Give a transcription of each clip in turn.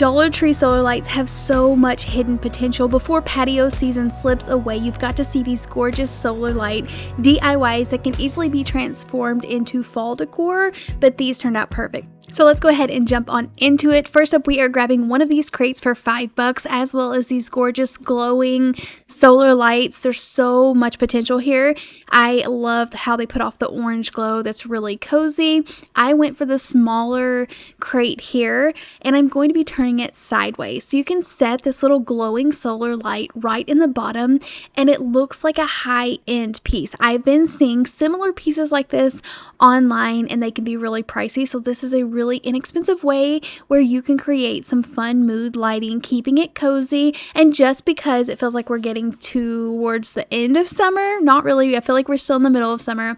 Dollar Tree solar lights have so much hidden potential. Before patio season slips away, you've got to see these gorgeous solar light DIYs that can easily be transformed into fall decor, but these turned out perfect. So let's go ahead and jump on into it. First up, we are grabbing one of these crates for $5, as well as these gorgeous glowing solar lights. There's so much potential here. I love how they put off the orange glow. That's really cozy. I went for the smaller crate here, and I'm going to be turning it sideways. So you can set this little glowing solar light right in the bottom, and it looks like a high-end piece. I've been seeing similar pieces like this online, and they can be really pricey. So this is a really inexpensive way where you can create some fun mood lighting, keeping it cozy. And just because it feels like we're getting towards the end of summer, not really, I feel like we're still in the middle of summer,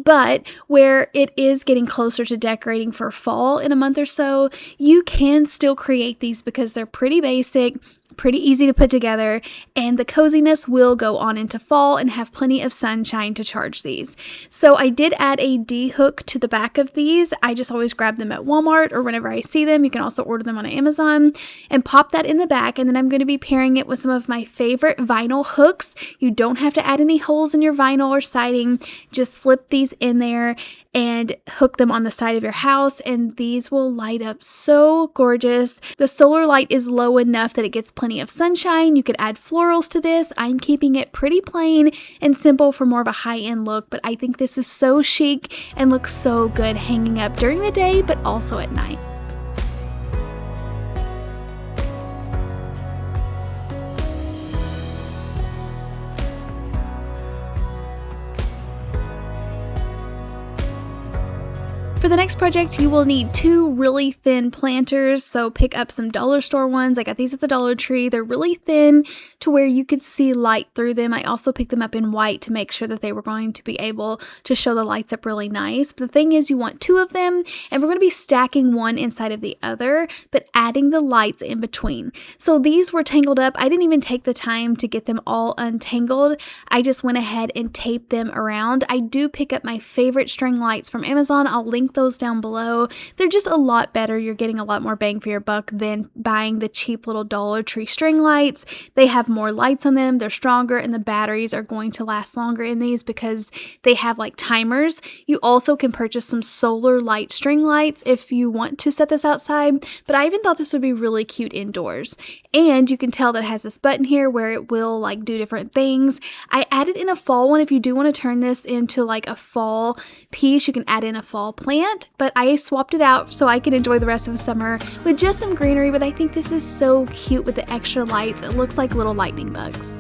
but where it is getting closer to decorating for fall in a month or so, you can still create these because they're pretty basic, pretty easy to put together, and the coziness will go on into fall and have plenty of sunshine to charge these. So I did add a D hook to the back of these. I just always grab them at Walmart or whenever I see them. You can also order them on Amazon and pop that in the back, and then I'm going to be pairing it with some of my favorite vinyl hooks. You don't have to add any holes in your vinyl or siding. Just slip these in there and hook them on the side of your house, and these will light up so gorgeous. The solar light is low enough that it gets plenty of sunshine. You could add florals to this. I'm keeping it pretty plain and simple for more of a high-end look, but I think this is so chic and looks so good hanging up during the day, but also at night. For the next project, you will need two really thin planters, so pick up some dollar store ones. I got these at the Dollar Tree. They're really thin to where you could see light through them. I also picked them up in white to make sure that they were going to be able to show the lights up really nice. But the thing is, you want two of them, and we're going to be stacking one inside of the other, but adding the lights in between. So these were tangled up. I didn't even take the time to get them all untangled. I just went ahead and taped them around. I do pick up my favorite string lights from Amazon. I'll link those down below. They're just a lot better. You're getting a lot more bang for your buck than buying the cheap little Dollar Tree string lights. They have more lights on them, they're stronger, and the batteries are going to last longer in these because they have like timers. You also can purchase some solar light string lights if you want to set this outside, but I even thought this would be really cute indoors. And you can tell that it has this button here where it will like do different things. I added in a fall one. If you do want to turn this into like a fall piece, you can add in a fall plant, but I swapped it out so I can enjoy the rest of the summer with just some greenery. But I think this is so cute with the extra lights. It looks like little lightning bugs.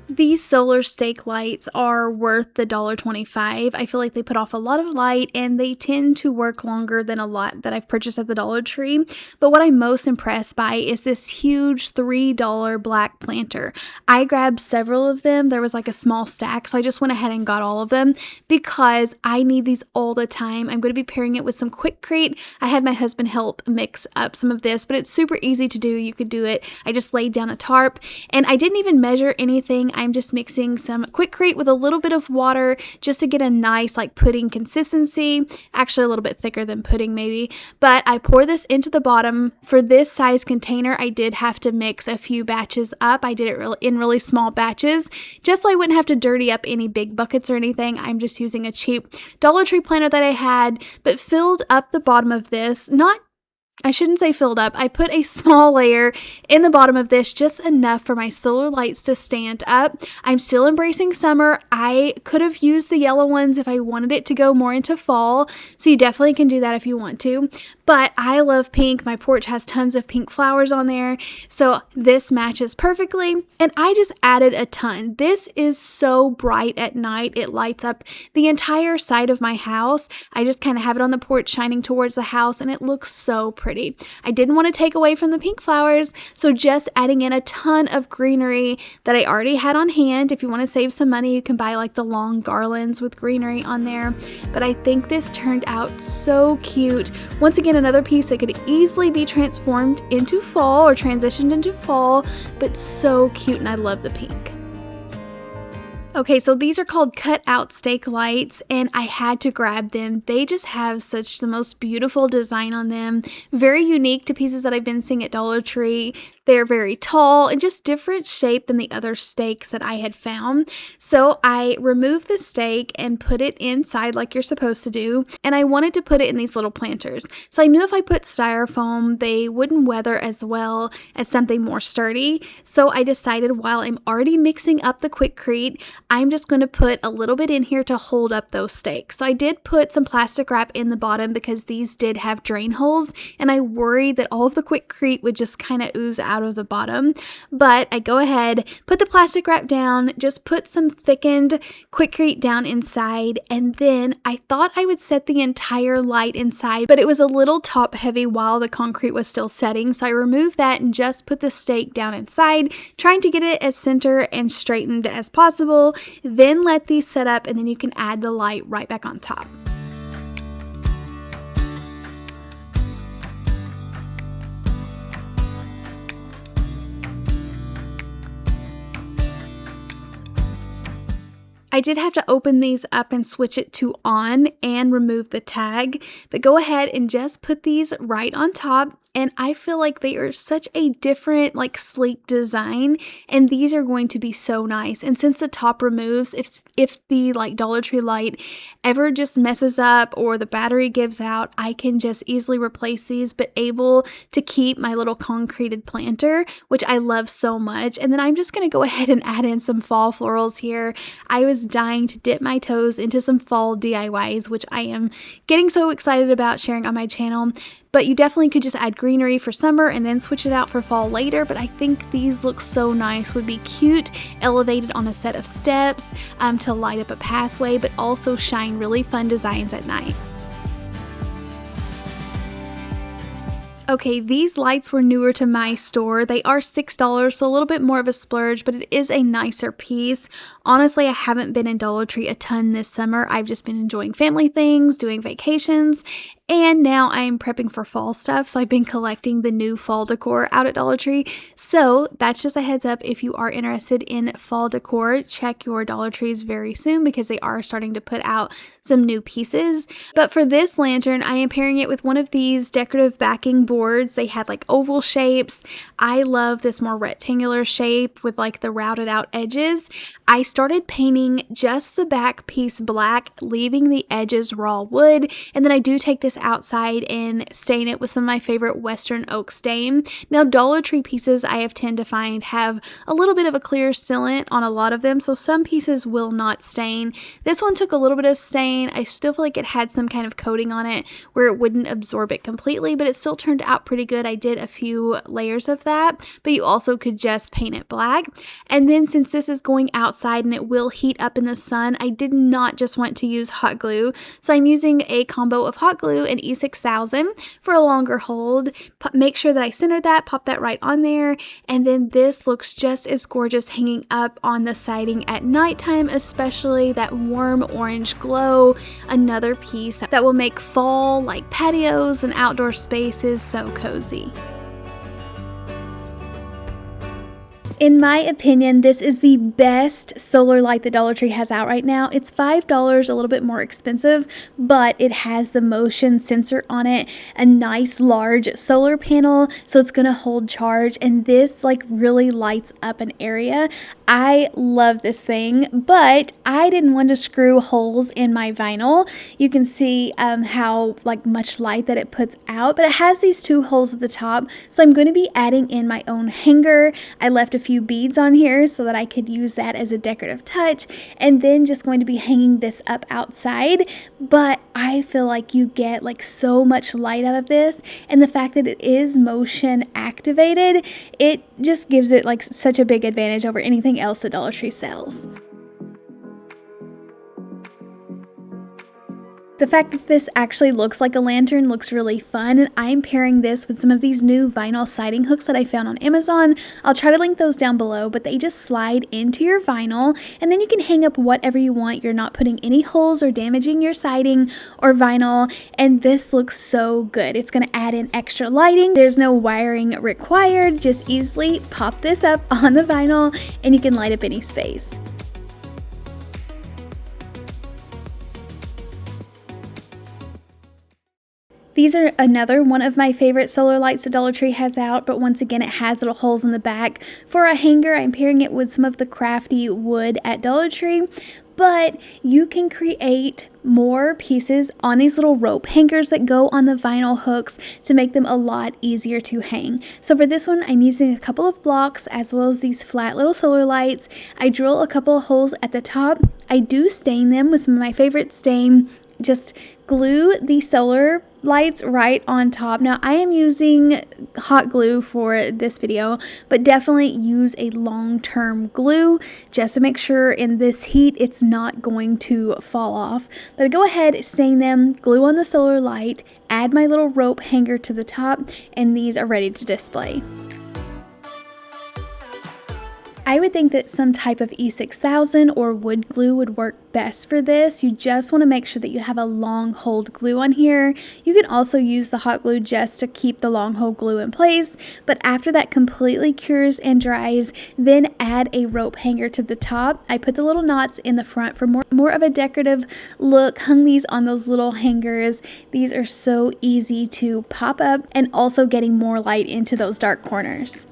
These solar stake lights are worth the $1.25. I feel like they put off a lot of light and they tend to work longer than a lot that I've purchased at the Dollar Tree. But what I'm most impressed by is this huge $3 black planter. I grabbed several of them. There was like a small stack, so I just went ahead and got all of them because I need these all the time. I'm going to be pairing it with some Quikrete. I had my husband help mix up some of this, but it's super easy to do. You could do it. I just laid down a tarp and I didn't even measure anything. I'm just mixing some Quikrete with a little bit of water just to get a nice like pudding consistency, actually a little bit thicker than pudding maybe, but I pour this into the bottom. For this size container, I did have to mix a few batches up. I did it in really small batches just so I wouldn't have to dirty up any big buckets or anything. I'm just using a cheap Dollar Tree planter that I had, but filled up the bottom of this, I shouldn't say filled up. I put a small layer in the bottom of this, just enough for my solar lights to stand up. I'm still embracing summer. I could have used the yellow ones if I wanted it to go more into fall, so you definitely can do that if you want to. But I love pink. My porch has tons of pink flowers on there, so this matches perfectly. And I just added a ton. This is so bright at night. It lights up the entire side of my house. I just kind of have it on the porch shining towards the house, and it looks so pretty. I didn't want to take away from the pink flowers, so just adding in a ton of greenery that I already had on hand. If you want to save some money, you can buy like the long garlands with greenery on there. But I think this turned out so cute. Once again, another piece that could easily be transformed into fall or transitioned into fall, but so cute, and I love the pink. Okay, so these are called cut-out stake lights, and I had to grab them. They just have such the most beautiful design on them. Very unique to pieces that I've been seeing at Dollar Tree. They're very tall and just different shape than the other stakes that I had found. So I removed the stake and put it inside like you're supposed to do, and I wanted to put it in these little planters. So I knew if I put styrofoam, they wouldn't weather as well as something more sturdy. So I decided while I'm already mixing up the Quikrete, I'm just going to put a little bit in here to hold up those stakes. So I did put some plastic wrap in the bottom because these did have drain holes, and I worried that all of the Quikrete would just kind of ooze out of the bottom. But I go ahead, put the plastic wrap down, just put some thickened Quikrete down inside, and then I thought I would set the entire light inside, but it was a little top heavy while the concrete was still setting. So I removed that and just put the stake down inside, trying to get it as center and straightened as possible. Then let these set up, and then you can add the light right back on top. I did have to open these up and switch it to on and remove the tag, but go ahead and just put these right on top. And I feel like they are such a different, like, sleek design, and these are going to be so nice. And since the top removes, if the like Dollar Tree light ever just messes up or the battery gives out, I can just easily replace these, but able to keep my little concreted planter, which I love so much. And then I'm just going to go ahead and add in some fall florals here. I was dying to dip my toes into some fall DIYs, which I am getting so excited about sharing on my channel. But you definitely could just add greenery for summer and then switch it out for fall later. But I think these look so nice, would be cute, elevated on a set of steps to light up a pathway, but also shine really fun designs at night. Okay, these lights were newer to my store. They are $6, so a little bit more of a splurge, but it is a nicer piece. Honestly, I haven't been in Dollar Tree a ton this summer. I've just been enjoying family things, doing vacations, and now I'm prepping for fall stuff, so I've been collecting the new fall decor out at Dollar Tree. So that's just a heads up, if you are interested in fall decor, check your Dollar Trees very soon because they are starting to put out some new pieces. But for this lantern, I am pairing it with one of these decorative backing boards. They had like oval shapes. I love this more rectangular shape with like the routed out edges. I started painting just the back piece black, leaving the edges raw wood, and then I do take this outside and stain it with some of my favorite Western oak stain. Now, Dollar Tree pieces I have tend to find have a little bit of a clear sealant on a lot of them, so some pieces will not stain. This one took a little bit of stain. I still feel like it had some kind of coating on it where it wouldn't absorb it completely, but it still turned out pretty good. I did a few layers of that, but you also could just paint it black. And then since this is going outside and it will heat up in the sun, I did not just want to use hot glue, so I'm using a combo of hot glue and E6000 for a longer hold. Make sure that I center that, pop that right on there, and then this looks just as gorgeous hanging up on the siding at nighttime, especially that warm orange glow. Another piece that will make fall like patios and outdoor spaces so cozy. In my opinion, this is the best solar light that Dollar Tree has out right now. It's $5, a little bit more expensive, but it has the motion sensor on it, a nice large solar panel, so it's going to hold charge, and this like really lights up an area. I love this thing, but I didn't want to screw holes in my vinyl. You can see how like much light that it puts out, but it has these two holes at the top, so I'm going to be adding in my own hanger. I left a few beads on here so that I could use that as a decorative touch, and then just going to be hanging this up outside. But I feel like you get like so much light out of this, and the fact that it is motion activated, it just gives it like such a big advantage over anything else that Dollar Tree sells. The fact that this actually looks like a lantern looks really fun, and I'm pairing this with some of these new vinyl siding hooks that I found on Amazon. I'll try to link those down below, but they just slide into your vinyl, and then you can hang up whatever you want. You're not putting any holes or damaging your siding or vinyl, and this looks so good. It's going to add in extra lighting. There's no wiring required. Just easily pop this up on the vinyl, and you can light up any space. These are another one of my favorite solar lights that Dollar Tree has out, but once again it has little holes in the back. For a hanger, I'm pairing it with some of the crafty wood at Dollar Tree, but you can create more pieces on these little rope hangers that go on the vinyl hooks to make them a lot easier to hang. So for this one, I'm using a couple of blocks as well as these flat little solar lights. I drill a couple of holes at the top. I do stain them with some of my favorite stain. Just glue the solar lights right on top. Now I am using hot glue for this video, but definitely use a long-term glue just to make sure in this heat it's not going to fall off. But go ahead, stain them, glue on the solar light, add my little rope hanger to the top, and these are ready to display. I would think that some type of E6000 or wood glue would work best for this. You just want to make sure that you have a long hold glue on here. You can also use the hot glue just to keep the long hold glue in place, but after that completely cures and dries, then add a rope hanger to the top. I put the little knots in the front for more of a decorative look, hung these on those little hangers. These are so easy to pop up and also getting more light into those dark corners.